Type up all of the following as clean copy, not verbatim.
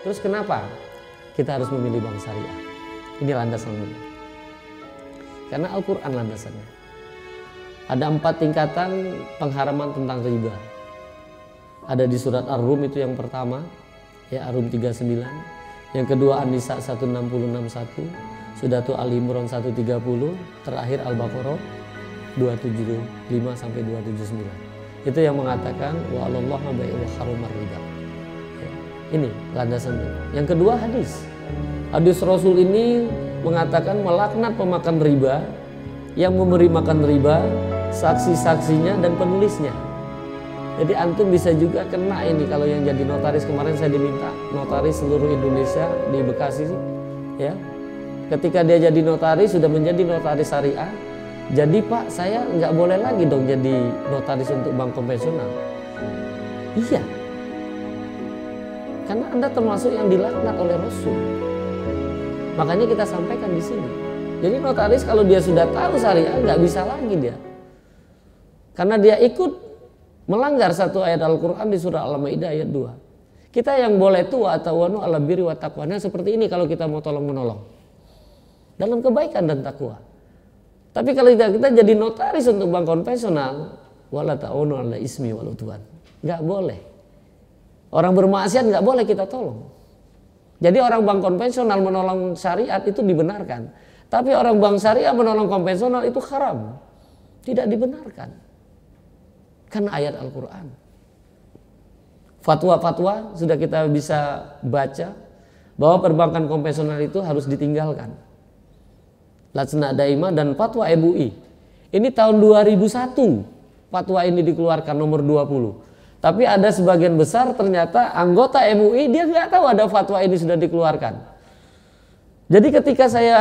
Terus kenapa kita harus memilih bank syariah? Ini landasannya. Karena Al-Quran landasannya. Ada 4 tingkatan pengharaman tentang riba. Ada di surat Ar-Rum itu yang pertama, ya Ar-Rum 39. Yang kedua An-Nisa 1661, sudah tuh Ali Imran 130, terakhir Al-Baqarah 275 sampai 279. Itu yang mengatakan wa 'alallahi bai'u wa harumar riba. Ya, ini landasannya. Yang kedua hadis. Hadis Rasul ini mengatakan melaknat pemakan riba, yang memberi makan riba, saksi-saksinya dan penulisnya. Jadi antum bisa juga kena ini kalau yang jadi notaris. Kemarin saya diminta notaris seluruh Indonesia di Bekasi, ya. Ketika dia jadi notaris, sudah menjadi notaris syariah. Jadi Pak, saya nggak boleh lagi dong jadi notaris untuk bank konvensional. Iya, karena Anda termasuk yang dilaknat oleh Rasul. Makanya kita sampaikan di sini. Jadi notaris kalau dia sudah tahu syariah nggak bisa lagi dia, karena dia ikut melanggar satu ayat Al-Quran di surah Al-Maidah ayat 2. Kita yang boleh itu wa ta'awanu 'alal birri wat taqwa. Nah, seperti ini kalau kita mau tolong menolong dalam kebaikan dan takwa. Tapi kalau kita jadi notaris untuk bank konvensional, wala ta'awanu 'alal ismi wal udwan. Enggak boleh. Orang bermaksiat enggak boleh kita tolong. Jadi orang bank konvensional menolong syariat itu dibenarkan. Tapi orang bank syariah menolong konvensional itu haram. Tidak dibenarkan. Karena ayat Al-Quran. Fatwa-fatwa sudah kita bisa baca bahwa perbankan konvensional itu harus ditinggalkan. Lajnah Daimah dan fatwa MUI. Ini tahun 2001 fatwa ini dikeluarkan nomor 20. Tapi ada sebagian besar ternyata anggota MUI dia nggak tahu ada fatwa ini sudah dikeluarkan. Jadi ketika saya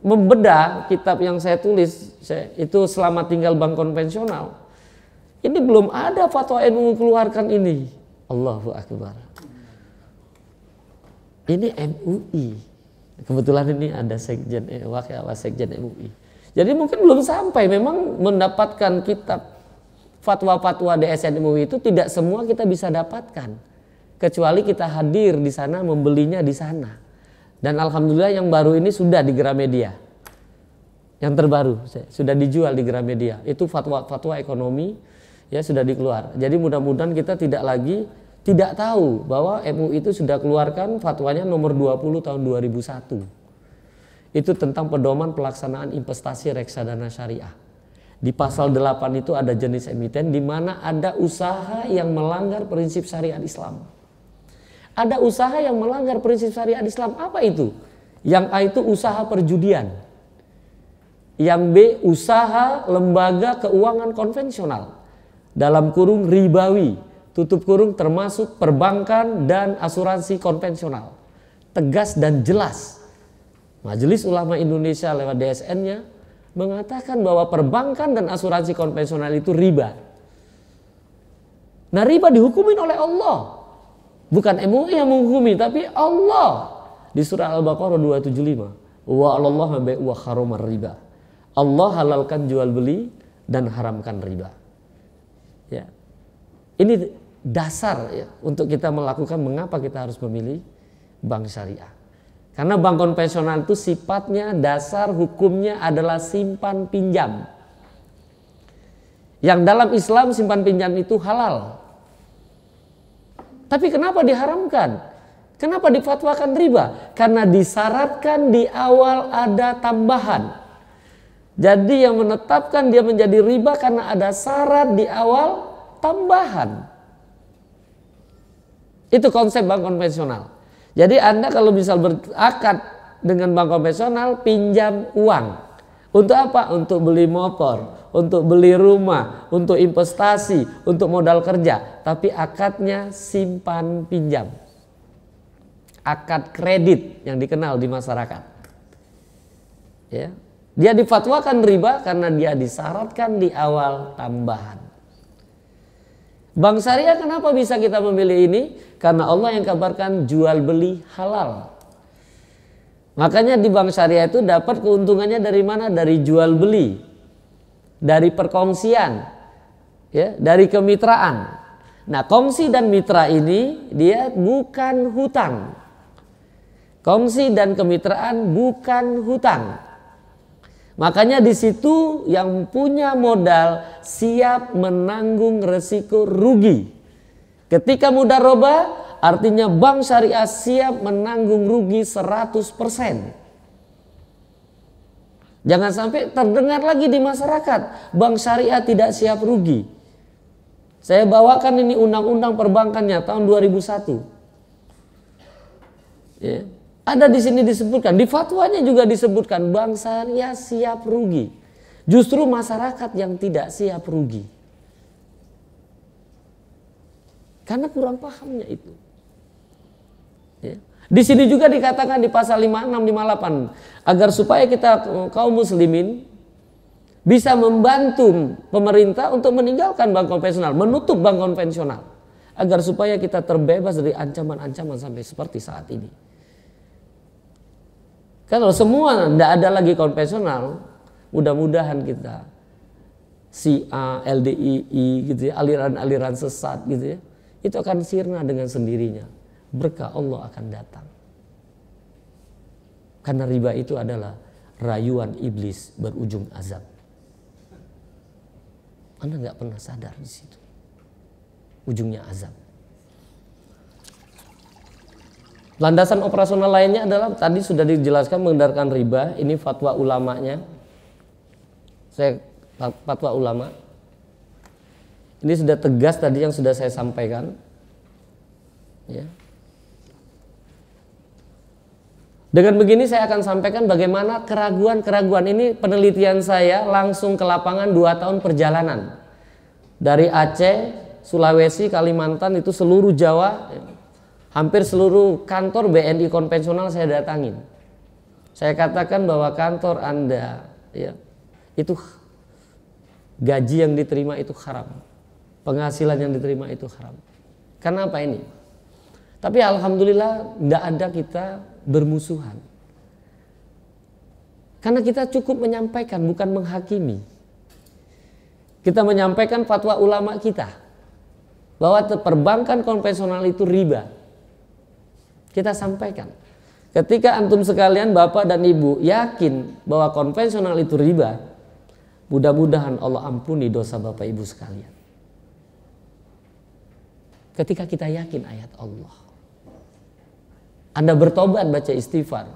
membedah kitab yang saya tulis, itu Selamat Tinggal Bank Konvensional. Ini belum ada fatwa MUI keluarkan ini. Allahu Akbar. Ini MUI. Kebetulan ini ada sekjen sekjen MUI. Jadi mungkin belum sampai, memang mendapatkan kitab fatwa-fatwa DSN MUI itu tidak semua kita bisa dapatkan. Kecuali kita hadir di sana, membelinya di sana. Dan alhamdulillah yang baru ini sudah di Gramedia. Yang terbaru sudah dijual di Gramedia. Itu fatwa-fatwa ekonomi. Ya sudah dikeluar. Jadi mudah-mudahan kita tidak tahu bahwa MUI itu sudah keluarkan fatwanya nomor 20 tahun 2001. Itu tentang pedoman pelaksanaan investasi reksadana syariah. Di pasal 8 itu ada jenis emiten di mana ada usaha yang melanggar prinsip syariat Islam. Ada usaha yang melanggar prinsip syariat Islam. Apa itu? Yang A itu usaha perjudian. Yang B usaha lembaga keuangan konvensional. Dalam kurung ribawi, tutup kurung termasuk perbankan dan asuransi konvensional. Tegas dan jelas. Majelis Ulama Indonesia lewat DSN-nya mengatakan bahwa perbankan dan asuransi konvensional itu riba. Nah, riba dihukumin oleh Allah. Bukan MUI yang menghukumi, tapi Allah. Di surah Al-Baqarah 275. Wa 'alallahi bai'u wa harumar riba. Allah halalkan jual beli dan haramkan riba. Ya. Ini dasar ya untuk kita melakukan mengapa kita harus memilih bank syariah. Karena bank konvensional itu sifatnya dasar hukumnya adalah simpan pinjam. Yang dalam Islam simpan pinjam itu halal. Tapi kenapa diharamkan? Kenapa difatwakan riba? Karena disyaratkan di awal ada tambahan. Jadi yang menetapkan dia menjadi riba karena ada syarat di awal tambahan. Itu konsep bank konvensional. Jadi Anda kalau misal berakad dengan bank konvensional pinjam uang. Untuk apa? Untuk beli motor, untuk beli rumah, untuk investasi, untuk modal kerja. Tapi akadnya simpan pinjam. Akad kredit yang dikenal di masyarakat. Ya. Dia difatwakan riba karena dia disyaratkan di awal tambahan. Bank syariah kenapa bisa kita memilih ini? Karena Allah yang kabarkan jual beli halal. Makanya di bank syariah itu dapat keuntungannya dari mana? Dari jual beli, dari perkongsian, ya, dari kemitraan. Nah, kongsi dan mitra ini dia bukan hutang. Kongsi dan kemitraan bukan hutang. Makanya di situ yang punya modal siap menanggung resiko rugi. Ketika mudharabah artinya bank syariah siap menanggung rugi 100%. Jangan sampai terdengar lagi di masyarakat bank syariah tidak siap rugi. Saya bawakan ini undang-undang perbankannya tahun 2001. Ya. Ada di sini disebutkan, di fatwanya juga disebutkan bank syariah siap rugi. Justru masyarakat yang tidak siap rugi. Karena kurang pahamnya itu. Ya. Di sini juga dikatakan di pasal 56, 58 agar supaya kita kaum muslimin bisa membantu pemerintah untuk meninggalkan bank konvensional, menutup bank konvensional agar supaya kita terbebas dari ancaman-ancaman sampai seperti saat ini. Kalau semua tidak ada lagi konvensional, mudah-mudahan kita SIA, LDII gitu ya, aliran-aliran sesat gitu ya, itu akan sirna dengan sendirinya. Berkah Allah akan datang. Karena riba itu adalah rayuan iblis berujung azab. Anda nggak pernah sadar di situ. Ujungnya azab. Landasan operasional lainnya adalah tadi sudah dijelaskan mengedarkan riba. Ini fatwa ulamanya. Fatwa ulama. Ini sudah tegas tadi yang sudah saya sampaikan. Ya. Dengan begini saya akan sampaikan bagaimana keraguan-keraguan ini. Penelitian saya langsung ke lapangan 2 tahun perjalanan. Dari Aceh, Sulawesi, Kalimantan itu seluruh Jawa. Hampir seluruh kantor BNI konvensional saya datangin. Saya katakan bahwa kantor Anda ya, itu gaji yang diterima itu haram. Penghasilan yang diterima itu haram. Karena apa ini? Tapi alhamdulillah tidak ada kita bermusuhan. Karena kita cukup menyampaikan bukan menghakimi. Kita menyampaikan fatwa ulama kita bahwa perbankan konvensional itu riba. Kita sampaikan. Ketika antum sekalian bapak dan ibu yakin bahwa konvensional itu riba, mudah-mudahan Allah ampuni dosa bapak ibu sekalian. Ketika kita yakin ayat Allah, Anda bertobat baca istighfar,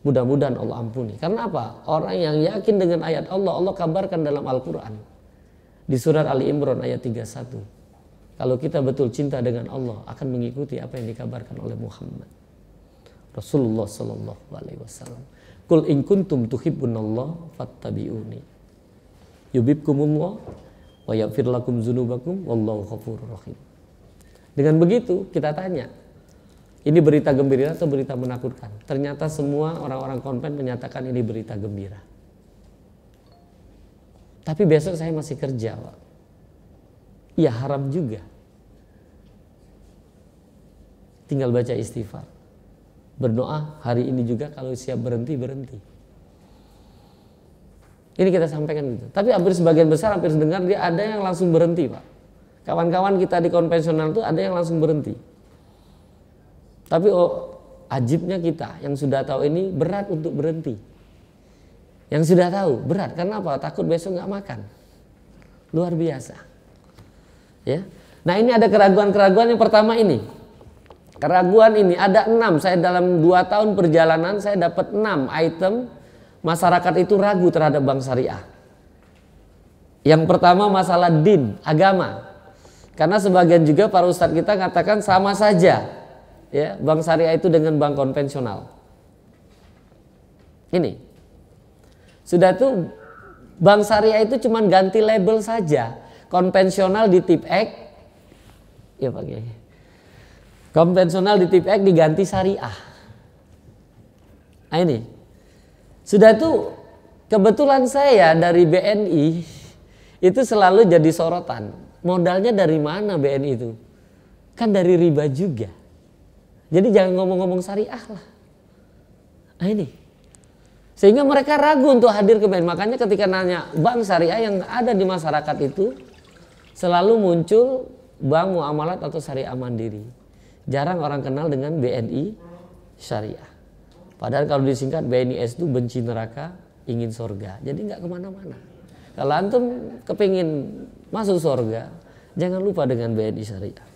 mudah-mudahan Allah ampuni. Karena apa? Orang yang yakin dengan ayat Allah, Allah kabarkan dalam Al-Quran di surat Ali Imran ayat 31. Kalau kita betul cinta dengan Allah, akan mengikuti apa yang dikabarkan oleh Muhammad Rasulullah sallallahu alaihi wasallam. Qul in kuntum tuhibbunallah fattabi'uni yubibkumullah wa yaghfir lakum dzunubakum wallahu ghafurur rahim. Dengan begitu kita tanya, ini berita gembira atau berita menakutkan? Ternyata semua orang-orang konven menyatakan ini berita gembira. Tapi besok saya masih kerja, Pak. Ya haram juga. Tinggal baca istighfar. Berdoa hari ini juga kalau siap berhenti. Ini kita sampaikan gitu. Tapi hampir sebagian besar, hampir sedengar dia ada yang langsung berhenti, Pak. Kawan-kawan kita di konvensional itu ada yang langsung berhenti. Tapi ajibnya kita yang sudah tahu ini berat untuk berhenti. Yang sudah tahu berat karena apa? Takut besok nggak makan. Luar biasa. Ya. Nah ini ada keraguan-keraguan yang pertama ini. Keraguan ini ada 6. Saya dalam 2 tahun perjalanan saya dapat 6 item masyarakat itu ragu terhadap bank syariah. Yang pertama masalah din, agama. Karena sebagian juga para ustadz kita katakan sama saja ya bank syariah itu dengan bank konvensional. Ini sudah tuh bank syariah itu cuma ganti label saja. Konvensional di tip X ya Pak Kiai. Konvensional di tip X diganti syariah. Nah ini sudah tuh kebetulan saya dari BNI itu selalu jadi sorotan. Modalnya dari mana BNI itu? Kan dari riba juga. Jadi jangan ngomong-ngomong syariah lah. Nah ini sehingga mereka ragu untuk hadir ke BNI. Makanya ketika nanya bank syariah yang ada di masyarakat itu selalu muncul Bank Muamalat atau Syariah Mandiri. Jarang orang kenal dengan BNI Syariah. Padahal kalau disingkat BNIS itu benci neraka, ingin surga. Jadi nggak kemana-mana. Kalau antum kepingin masuk surga, jangan lupa dengan BNI Syariah.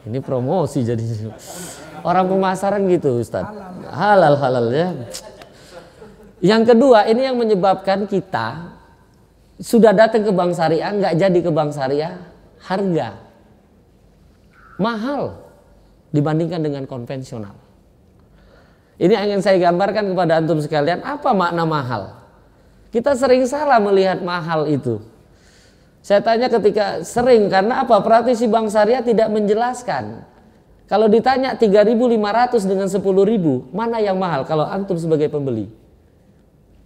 Ini promosi jadi orang pemasaran gitu, Ustaz. Halal ya. Yang kedua, ini yang menyebabkan kita sudah datang ke bank syariah, nggak jadi ke bank syariah, harga mahal dibandingkan dengan konvensional. Ini yang ingin saya gambarkan kepada antum sekalian, apa makna mahal? Kita sering salah melihat mahal itu. Saya tanya ketika sering, karena apa? Praktisi bank syariah tidak menjelaskan. Kalau ditanya 3.500 dengan 10.000, mana yang mahal kalau antum sebagai pembeli?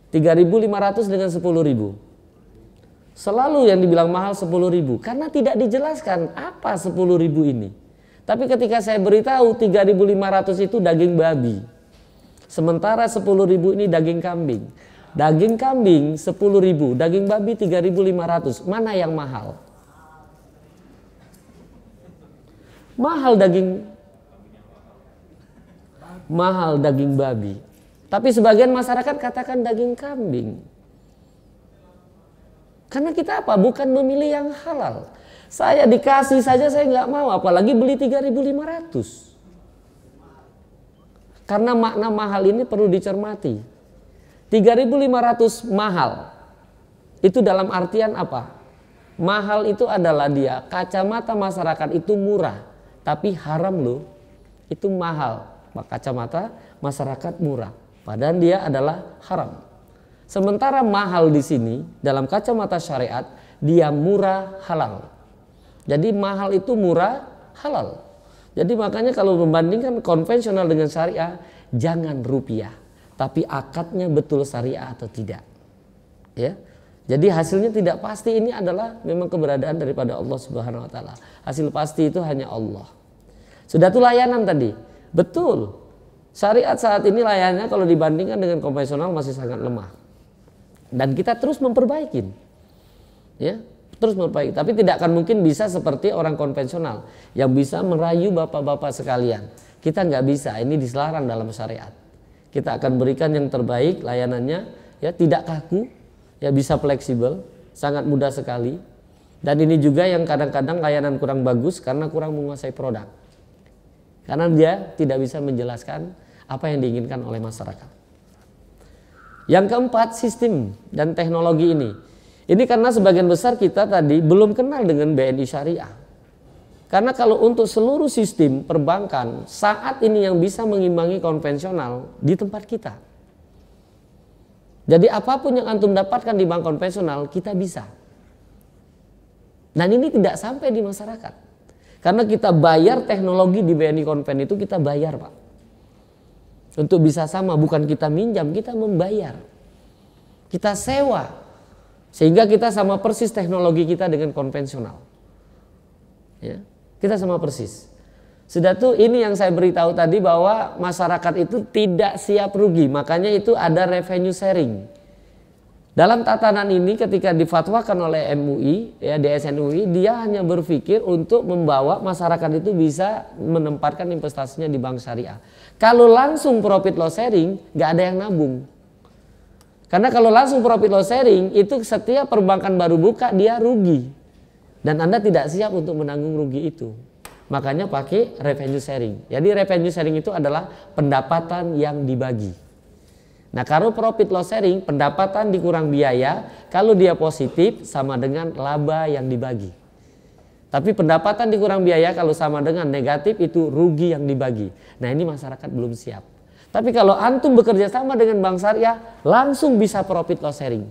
3.500 dengan 10.000. Selalu yang dibilang mahal 10.000 karena tidak dijelaskan apa 10.000 ini. Tapi ketika saya beritahu 3.500 itu daging babi, sementara 10.000 ini daging kambing. Daging kambing 10.000, daging babi 3.500. Mana yang mahal? Mahal daging babi. Tapi sebagian masyarakat katakan daging kambing. Karena kita apa? Bukan memilih yang halal. Saya dikasih saja saya nggak mau, apalagi beli 3.500. Karena makna mahal ini perlu dicermati. 3.500 mahal. Itu dalam artian apa? Mahal itu adalah dia, kacamata masyarakat itu murah, tapi haram loh. Itu mahal. Kacamata masyarakat murah, padahal dia adalah haram. Sementara mahal di sini dalam kacamata syariat dia murah halal. Jadi mahal itu murah halal. Jadi makanya kalau membandingkan konvensional dengan syariah, jangan rupiah, tapi akadnya betul syariah atau tidak. Ya. Jadi hasilnya tidak pasti, ini adalah memang keberadaan daripada Allah Subhanahu wa taala. Hasil pasti itu hanya Allah. Sudah tuh layanan tadi. Betul. Syariat saat ini layanannya kalau dibandingkan dengan konvensional masih sangat lemah. Dan kita terus memperbaiki, ya, terus memperbaiki. Tapi tidak akan mungkin bisa seperti orang konvensional yang bisa merayu bapak-bapak sekalian. Kita nggak bisa, ini dilarang dalam syariat. Kita akan berikan yang terbaik layanannya, ya, tidak kaku, ya, bisa fleksibel, sangat mudah sekali. Dan ini juga yang kadang-kadang layanan kurang bagus karena kurang menguasai produk. Karena dia tidak bisa menjelaskan apa yang diinginkan oleh masyarakat. Yang keempat, sistem dan teknologi ini. Ini karena sebagian besar kita tadi belum kenal dengan BNI Syariah. Karena kalau untuk seluruh sistem perbankan saat ini yang bisa mengimbangi konvensional di tempat kita. Jadi apapun yang antum dapatkan di bank konvensional kita bisa. Dan ini tidak sampai di masyarakat. Karena kita bayar teknologi di BNI Konven itu kita bayar, Pak. Untuk bisa sama, bukan kita minjam, kita membayar. Kita sewa. Sehingga kita sama persis teknologi kita dengan konvensional. Ya, kita sama persis. Sudah tuh ini yang saya beritahu tadi bahwa masyarakat itu tidak siap rugi. Makanya itu ada revenue sharing. Dalam tatanan ini ketika difatwakan oleh MUI, ya DSN UI, dia hanya berpikir untuk membawa masyarakat itu bisa menempatkan investasinya di bank syariah. Kalau langsung profit loss sharing, nggak ada yang nabung. Karena kalau langsung profit loss sharing, itu setiap perbankan baru buka dia rugi. Dan Anda tidak siap untuk menanggung rugi itu. Makanya pakai revenue sharing. Jadi revenue sharing itu adalah pendapatan yang dibagi. Nah, kalau profit loss sharing, pendapatan dikurang biaya, kalau dia positif sama dengan laba yang dibagi. Tapi pendapatan dikurang biaya kalau sama dengan negatif itu rugi yang dibagi. Nah, ini masyarakat belum siap. Tapi kalau antum bekerja sama dengan bank syariah, langsung bisa profit loss sharing.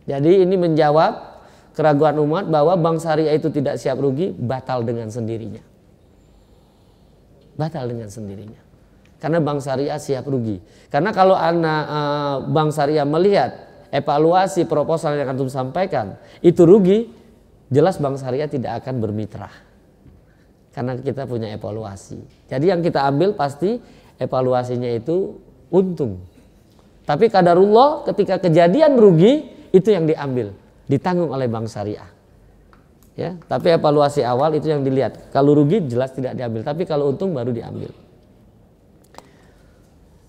Jadi ini menjawab keraguan umat bahwa bank syariah itu tidak siap rugi, batal dengan sendirinya. Batal dengan sendirinya. Karena bank syariah siap rugi. Karena kalau bank syariah melihat evaluasi proposal yang antum sampaikan itu rugi, jelas bank syariah tidak akan bermitra. Karena kita punya evaluasi. Jadi yang kita ambil pasti evaluasinya itu untung. Tapi qadarullah ketika kejadian rugi itu yang diambil, ditanggung oleh bank syariah. Ya, tapi evaluasi awal itu yang dilihat. Kalau rugi jelas tidak diambil, tapi kalau untung baru diambil.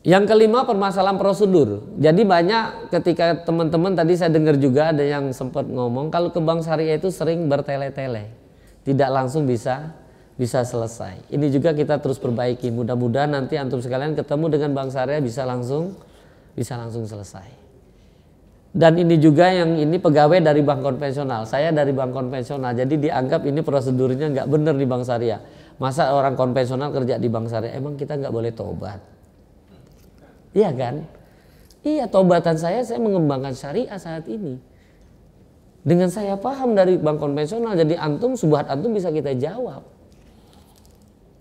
Yang kelima, permasalahan prosedur. Jadi banyak ketika teman-teman tadi saya dengar juga ada yang sempat ngomong kalau ke bank syariah itu sering bertele-tele, tidak langsung bisa selesai. Ini juga kita terus perbaiki. Mudah-mudahan nanti antum sekalian ketemu dengan bank syariah bisa langsung selesai. Dan ini juga yang ini pegawai dari bank konvensional. Saya dari bank konvensional, jadi dianggap ini prosedurnya nggak benar di bank syariah. Masa orang konvensional kerja di bank syariah? Emang kita nggak boleh tobat? Iya kan? Iya, tobatan saya mengembangkan syariah saat ini. Dengan saya paham dari bank konvensional, jadi antum subhat antum bisa kita jawab.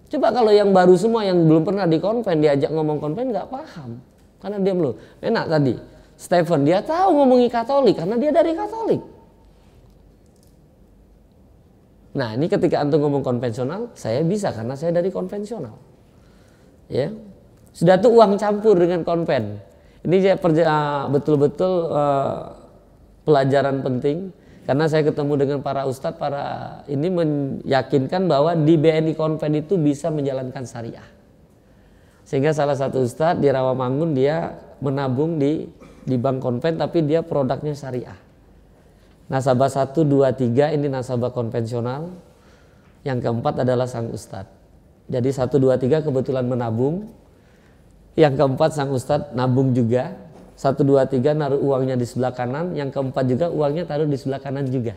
Coba kalau yang baru semua yang belum pernah di konven diajak ngomong konven nggak paham, karena dia belum. Enak tadi. Stephen dia tahu ngomongi Katolik karena dia dari Katolik. Nah ini ketika antum ngomong konvensional, saya bisa karena saya dari konvensional. Ya, sudah tuh uang campur dengan konven. Ini betul-betul pelajaran penting karena saya ketemu dengan para ustadz, ini meyakinkan bahwa di BNI konven itu bisa menjalankan syariah. Sehingga salah satu ustadz di Rawamangun dia menabung di bank konven tapi dia produknya syariah. Nasabah 1, 2, 3 ini nasabah konvensional. Yang keempat adalah sang ustadz. Jadi 1, 2, 3 kebetulan menabung. Yang keempat sang ustadz nabung juga. 1, 2, 3 naruh uangnya di sebelah kanan. Yang keempat juga uangnya taruh di sebelah kanan juga.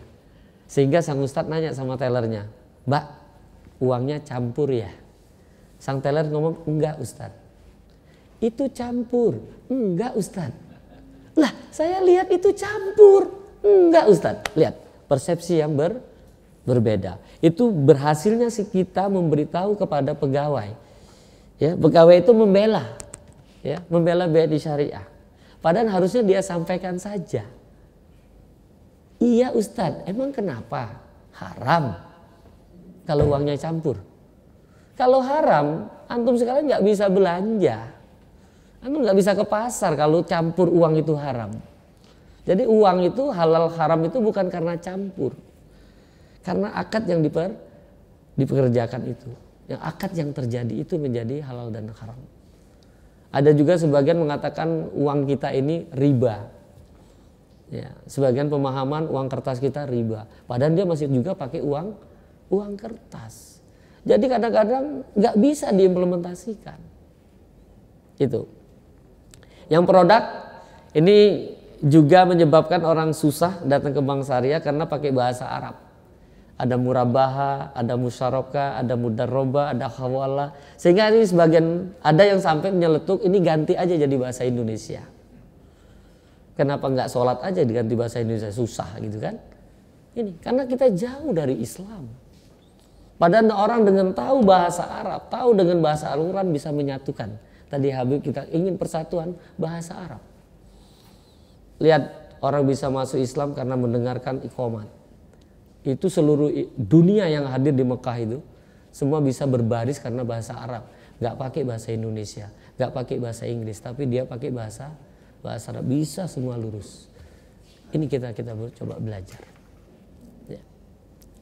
Sehingga sang ustadz nanya sama tellernya, "Mbak, uangnya campur ya?" Sang teller ngomong, "Enggak ustadz." "Itu campur." "Enggak ustadz." "Lah, saya lihat itu campur." "Enggak ustadz." Lihat, persepsi yang berbeda. Itu berhasilnya sih kita memberitahu kepada pegawai. Ya, pegawai itu membela BNI Syariah. Padahal harusnya dia sampaikan saja. "Iya ustadz, emang kenapa? Haram kalau uangnya campur." Kalau haram, antum sekalian nggak bisa belanja. Antum nggak bisa ke pasar kalau campur uang itu haram. Jadi uang itu halal haram itu bukan karena campur, karena akad yang dipekerjakan itu, yang akad yang terjadi itu menjadi halal dan haram. Ada juga sebagian mengatakan uang kita ini riba. Ya, sebagian pemahaman uang kertas kita riba. Padahal dia masih juga pakai uang kertas. Jadi kadang-kadang nggak bisa diimplementasikan. Itu. Yang produk ini juga menyebabkan orang susah datang ke bank syariah karena pakai bahasa Arab. Ada murabaha, ada musyarakah, ada mudarroba, ada hawalah. Sehingga ini sebagian ada yang sampai menyeletuk ini ganti aja jadi bahasa Indonesia. Kenapa nggak sholat aja diganti bahasa Indonesia, susah gitu kan? Ini karena kita jauh dari Islam. Padahal orang dengan tahu bahasa Arab, tahu dengan bahasa Al-Quran bisa menyatukan. Tadi Habib kita ingin persatuan bahasa Arab. Lihat orang bisa masuk Islam karena mendengarkan iqamat. Itu seluruh dunia yang hadir di Mekah itu semua bisa berbaris karena bahasa Arab. Gak pakai bahasa Indonesia, gak pakai bahasa Inggris, tapi dia pakai bahasa Arab. Bisa semua lurus. Ini kita coba belajar. Ya.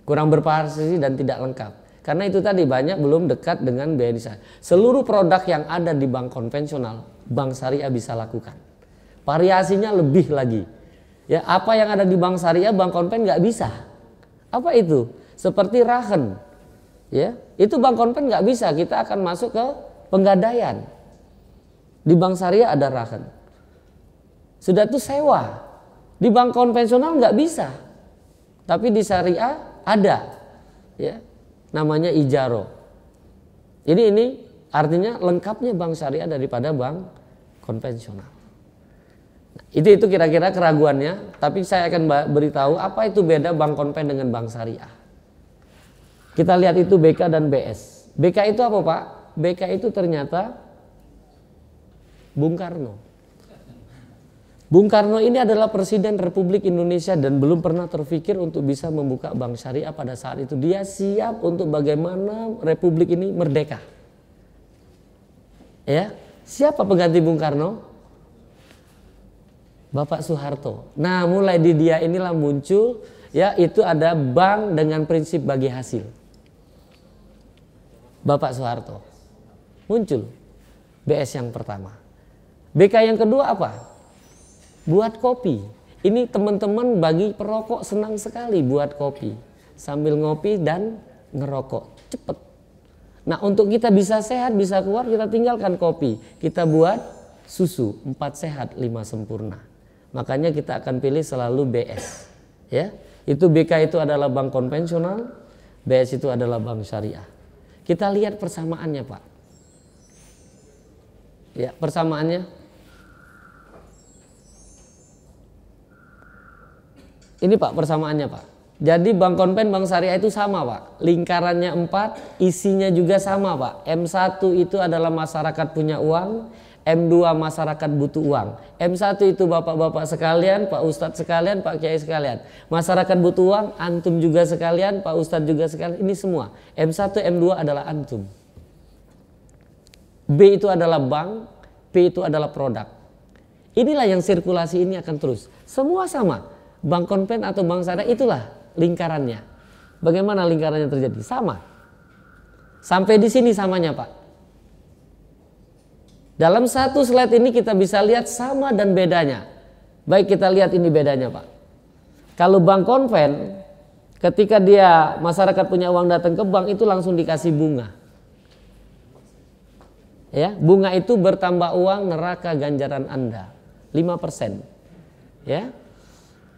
Kurang berpartisipasi dan tidak lengkap. Karena itu tadi banyak belum dekat dengan BNI Syariah. Seluruh produk yang ada di bank konvensional, bank syariah bisa lakukan. Variasinya lebih lagi. Ya, apa yang ada di bank syariah, bank konven nggak bisa. Apa itu? Seperti rahen. Ya, itu bank konven nggak bisa. Kita akan masuk ke penggadaian. Di bank syariah ada rahen. Sudah itu sewa. Di bank konvensional nggak bisa. Tapi di syariah ada. Ya. Namanya ijaro. Ini artinya lengkapnya bank syariah daripada bank konvensional. Nah, itu kira-kira keraguannya. Tapi saya akan beritahu apa itu beda bank konven dengan bank syariah. Kita lihat itu BK dan BS. BK itu apa Pak? BK itu ternyata Bung Karno. Bung Karno ini adalah Presiden Republik Indonesia dan belum pernah terfikir untuk bisa membuka bank syariah pada saat itu. Dia siap untuk bagaimana Republik ini merdeka. Ya, siapa pengganti Bung Karno? Bapak Soeharto. Nah, mulai di dia inilah muncul ya, itu ada bank dengan prinsip bagi hasil. Bapak Soeharto. Muncul BS yang pertama. BK yang kedua apa? Buat kopi. Ini teman-teman bagi perokok senang sekali buat kopi. Sambil ngopi dan ngerokok. Cepet. Nah, untuk kita bisa sehat, bisa keluar, kita tinggalkan kopi. Kita buat susu, 4 sehat, 5 sempurna. Makanya kita akan pilih selalu BS. Ya, itu BK itu adalah bank konvensional, BS itu adalah bank syariah. Kita lihat persamaannya, Pak. Ya, persamaannya. Ini Pak persamaannya, Pak. Jadi bank konven, bank syariah itu sama, Pak. Lingkarannya 4, isinya juga sama, Pak. M1 itu adalah masyarakat punya uang, M2 masyarakat butuh uang. M1 itu bapak-bapak sekalian, Pak Ustadz sekalian, Pak Kiai sekalian. Masyarakat butuh uang, antum juga sekalian, Pak Ustadz juga sekalian. Ini semua. M1, M2 adalah antum. B itu adalah bank, P itu adalah produk. Inilah yang sirkulasi ini akan terus. Semua sama. Bank konven atau bank syariah itulah lingkarannya. Bagaimana lingkarannya terjadi? Sama. Sampai di sini samanya, Pak. Dalam satu slide ini kita bisa lihat sama dan bedanya. Baik, kita lihat ini bedanya, Pak. Kalau bank konven, ketika dia masyarakat punya uang datang ke bank itu langsung dikasih bunga. Ya, bunga itu bertambah uang neraka ganjaran Anda 5%. Ya.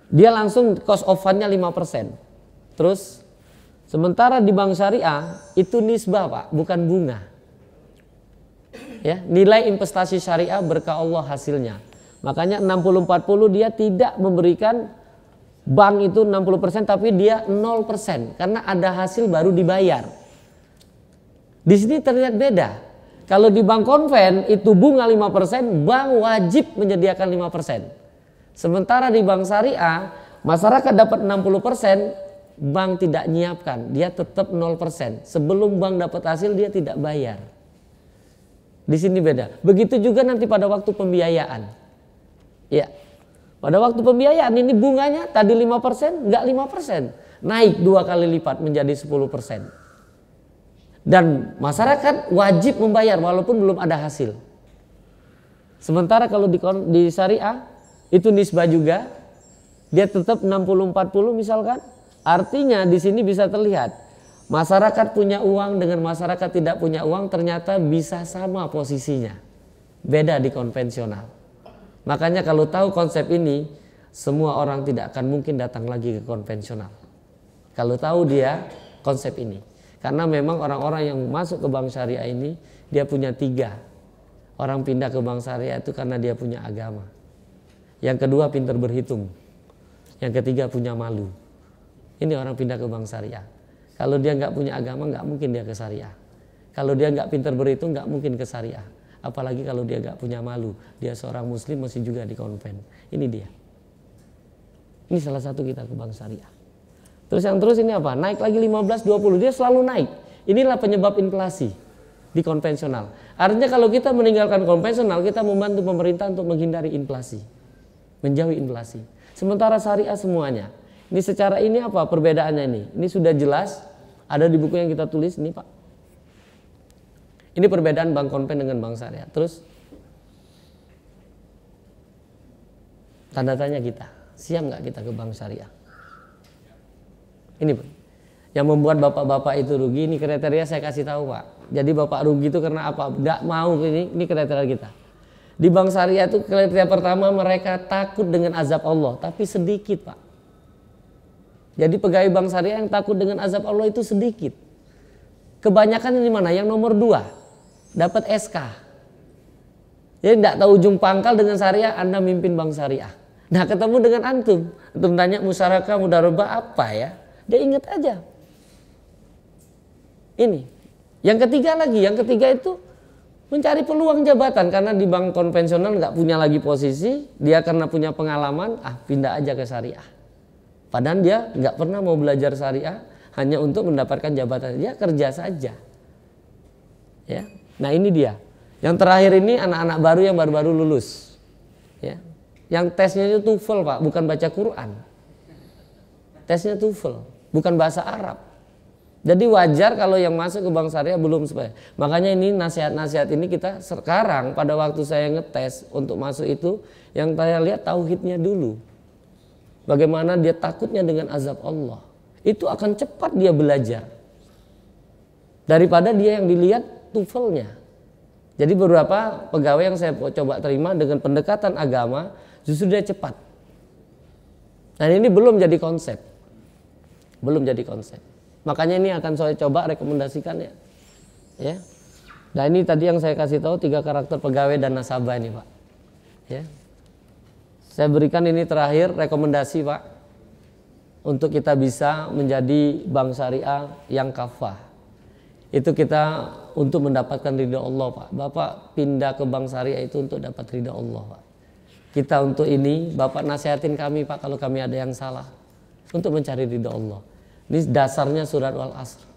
Dia langsung cost of fund-nya 5%. Terus sementara di bank syariah itu nisbah, Pak, bukan bunga. Ya, nilai investasi syariah berkah Allah hasilnya. Makanya 60-40 dia tidak memberikan bank itu 60% tapi dia 0% karena ada hasil baru dibayar. Di sini terlihat beda. Kalau di bank konven itu bunga 5%, bank wajib menyediakan 5%. Sementara di bank syariah, masyarakat dapat 60%, bank tidak nyiapkan, dia tetap 0%. Sebelum bank dapat hasil dia tidak bayar. Di sini beda. Begitu juga nanti pada waktu pembiayaan. Ya. Pada waktu pembiayaan ini bunganya tadi 5%, enggak 5%. Naik 2 kali lipat menjadi 10%. Dan masyarakat wajib membayar walaupun belum ada hasil. Sementara kalau di syariah itu nisbah juga, dia tetap 60-40 misalkan. Artinya di sini bisa terlihat masyarakat punya uang dengan masyarakat tidak punya uang ternyata bisa sama posisinya. Beda di konvensional. Makanya kalau tahu konsep ini, semua orang tidak akan mungkin datang lagi ke konvensional. Kalau tahu dia konsep ini. Karena memang orang-orang yang masuk ke bank syariah ini, dia punya 3. Orang pindah ke bank syariah itu karena dia punya agama. Yang kedua pintar berhitung. Yang ketiga punya malu. Ini orang pindah ke bank syariah. Kalau dia nggak punya agama, nggak mungkin dia ke syariah. Kalau dia nggak pintar berhitung, nggak mungkin ke syariah. Apalagi kalau dia nggak punya malu. Dia seorang muslim masih juga di konven. Ini dia. Ini salah satu kita ke bank syariah. Terus yang terus ini apa? Naik lagi 15-20. Dia selalu naik. Inilah penyebab inflasi di konvensional. Artinya kalau kita meninggalkan konvensional, kita membantu pemerintah untuk menghindari inflasi. Menjauhi inflasi. Sementara syariah semuanya. Ini secara ini apa perbedaannya ini? Ini sudah jelas. Ada di buku yang kita tulis ini, Pak. Ini perbedaan bank konven dengan bank syariah. Terus tanda tanya kita. Siap nggak kita ke bank syariah? Ini yang membuat bapak-bapak itu rugi. Ini kriteria saya kasih tahu, Pak. Jadi bapak rugi itu karena apa? Nggak mau ini kriteria kita. Di bank syariah itu kriteria pertama mereka takut dengan azab Allah, tapi sedikit, Pak. Jadi pegawai bank syariah yang takut dengan azab Allah itu sedikit. Kebanyakan ini mana? Yang nomor 2 dapat SK. Jadi tidak tahu ujung pangkal dengan syariah, Anda mimpin bank syariah. Nah ketemu dengan antum tanya musyarakah mudarabah apa ya? Dia ingat aja. Ini. Yang ketiga itu mencari peluang jabatan karena di bank konvensional nggak punya lagi posisi, dia karena punya pengalaman, pindah aja ke syariah. Padahal dia nggak pernah mau belajar syariah, hanya untuk mendapatkan jabatan. Dia kerja saja. Ya. Nah ini dia. Yang terakhir ini anak-anak baru yang baru-baru lulus. Ya. Yang tesnya itu TOEFL Pak, bukan baca Quran. Tesnya TOEFL, bukan bahasa Arab. Jadi wajar kalau yang masuk ke Bank Syariah belum supaya. Makanya ini nasihat-nasihat ini kita sekarang pada waktu saya ngetes untuk masuk itu, yang saya lihat tauhidnya dulu. Bagaimana dia takutnya dengan azab Allah. Itu akan cepat dia belajar. Daripada dia yang dilihat TOEFL-nya. Jadi beberapa pegawai yang saya coba terima dengan pendekatan agama, justru dia cepat. Dan ini belum jadi konsep. Belum jadi konsep. Makanya ini akan saya coba rekomendasikan ya. Ya. Nah ini tadi yang saya kasih tahu 3 karakter pegawai dan nasabah ini Pak. Ya. Saya berikan ini terakhir rekomendasi Pak. Untuk kita bisa menjadi bank syariah yang kafah. Itu kita untuk mendapatkan ridha Allah Pak. Bapak pindah ke bank syariah itu untuk dapat ridha Allah Pak. Kita untuk ini Bapak nasihatin kami Pak kalau kami ada yang salah. Untuk mencari ridha Allah. Ini dasarnya surat Wal Asr.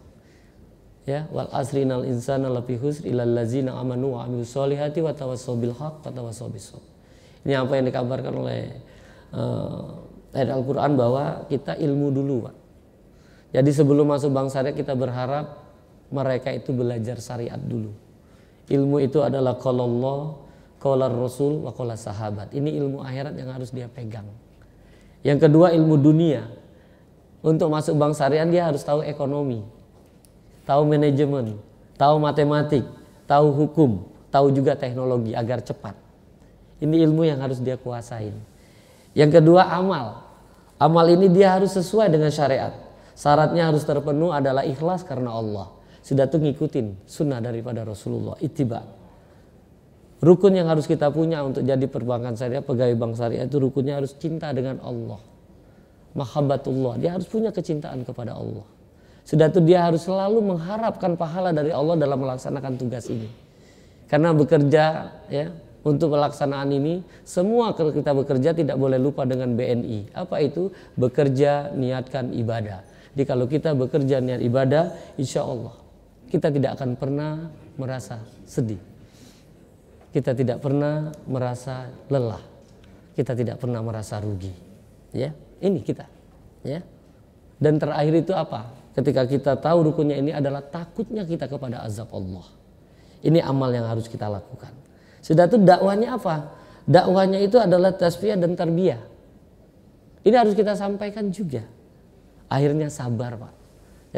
Ya, wal asri innal insana lafi khusr illal ladzina amanu wa amilus solihati wa tawassaw bil haqq wa tawassaw bis sabr. Ini apa yang dikabarkan oleh ayat Al-Qur'an bahwa kita ilmu dulu, Pak. Jadi sebelum masuk bank syariah kita berharap mereka itu belajar syariat dulu. Ilmu itu adalah qala Allah, qala Rasul wa qala sahabat. Ini ilmu akhirat yang harus dia pegang. Yang kedua ilmu dunia. Untuk masuk bank syariah dia harus tahu ekonomi, tahu manajemen, tahu matematik, tahu hukum, tahu juga teknologi agar cepat. Ini ilmu yang harus dia kuasain. Yang kedua amal. Amal ini dia harus sesuai dengan syariat. Syaratnya harus terpenuh adalah ikhlas karena Allah. Sudah tuh ngikutin sunnah daripada Rasulullah, ittiba. Rukun yang harus kita punya untuk jadi perbankan syariah, pegawai bank syariah itu rukunnya harus cinta dengan Allah. Mahabbatullah, dia harus punya kecintaan kepada Allah. Sudah itu dia harus selalu mengharapkan pahala dari Allah dalam melaksanakan tugas ini. Karena bekerja ya untuk pelaksanaan ini, semua kalau kita bekerja tidak boleh lupa dengan BNI. Apa itu? Bekerja niatkan ibadah. Jadi kalau kita bekerja niat ibadah, insya Allah kita tidak akan pernah merasa sedih. Kita tidak pernah merasa lelah. Kita tidak pernah merasa rugi. Ya. Ini kita, ya. Dan terakhir itu apa? Ketika kita tahu rukunnya ini adalah takutnya kita kepada azab Allah. Ini amal yang harus kita lakukan. Sudah itu dakwahnya apa? Dakwahnya itu adalah tasfiyah dan tarbiyah. Ini harus kita sampaikan juga. Akhirnya sabar Pak.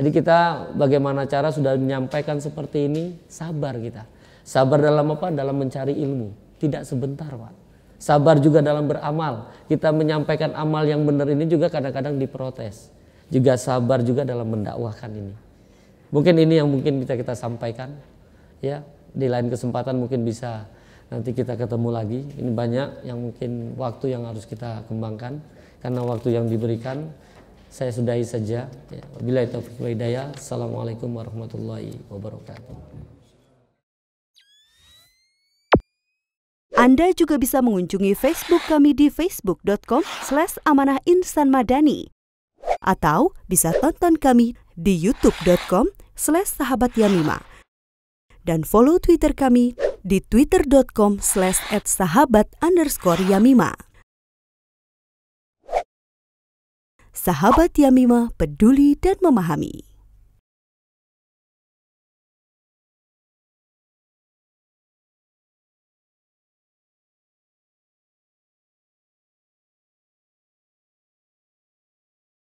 Jadi kita bagaimana cara sudah menyampaikan seperti ini, sabar kita. Sabar dalam apa? Dalam mencari ilmu. Tidak sebentar Pak. Sabar juga dalam beramal. Kita menyampaikan amal yang benar ini juga kadang-kadang diprotes. Juga sabar juga dalam mendakwahkan ini. Mungkin ini yang mungkin kita sampaikan. Ya, di lain kesempatan mungkin bisa nanti kita ketemu lagi. Ini banyak yang mungkin waktu yang harus kita kembangkan. Karena waktu yang diberikan saya sudahi saja. Wabillahi taufiq wa hidayah. Assalamualaikum warahmatullahi wabarakatuh. Anda juga bisa mengunjungi Facebook kami di facebook.com/amanahinsanmadani atau bisa tonton kami di youtube.com/sahabatyamima dan follow Twitter kami di twitter.com/@sahabat_yamima. Sahabat Yamima peduli dan memahami.